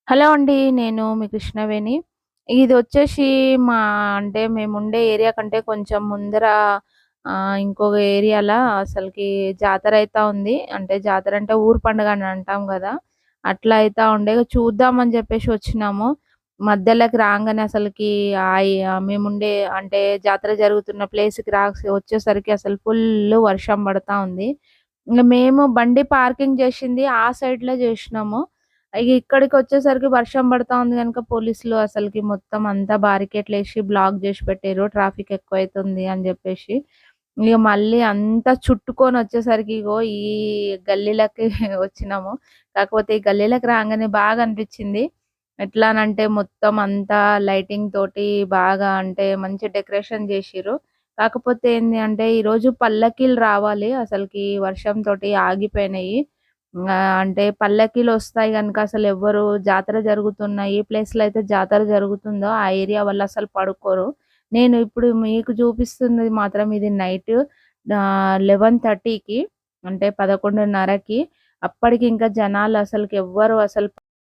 Hello అండి. నేను మీ కృష్ణవేణి. ఇదొచ్చేసి మా అంటే మేముండే ఏరియా కంటే కొంచెం ముందర ఇంకొక ఏరియాల అసలకి జాతరైతా ఉంది. అంటే జాతరంటే ఊరు పండుగ అని అంటాం గదా! అట్లా అయితా ఉండే. చూద్దామని జెప్పేసి వచ్చినాము. మధ్యలోకి రాంగానే అసలకి మేముండే అంటే జాతర జరుగుతున్న ప్లేస్‌కి వచ్చేసరికి అసలు ఫుల్లు వర్షం పడతా ఉంది. ఇంగ మేము బండి పార్కింగ్ జేసింది ఆ సైడ్‌లో జేసినాము. ఇగ ఇక్కడికొచ్చేసరికి వర్షం పడతా ఉంది గనుక పోలీసులు అసలకి మొత్తం అంతా బారికేడ్‌లేసి బ్లాక్ జేసి పెట్టిర్రు. ట్రాఫిక్ ఎక్కువైతుంది అని జెప్పేసి. ఇగ మళ్ళీ అంతా చుట్టుకొనొచ్చేసరికి ఇగో ఈ గల్లీలకి వచ్చినాము. కాకపోతే ఈ గల్లీలకి రాంగానే బాగా అనిపిచ్చింది. ఎట్లానంటే మొత్తం అంతా లైటింగ్ తోటి బాగా అంటే మంచి డెకరేషన్ జేసిర్రు. కాకపోతే ఏంది అంటే ఈరోజు పల్లకీలు రావాలి. అసలకి వర్షంతోటి ఆగిపోయినాయి. అంటే పల్లకీలొస్తాయి గనుక అసలెవ్వరు జాతర జరుగుతున్న ఏ ప్లేస్‌లో అయితే జాతర జరుగుతుందో ఆ ఏరియా వాళ్ళసలు పడుకోరు. నేను ఇప్పుడు మీకు చూపిస్తున్నది మాత్రం ఇది నైట్ 11:30కి అంటే 11:30కి అప్పటికి ఇంకా జనాలు అసలకి ఎవ్వరు అసలు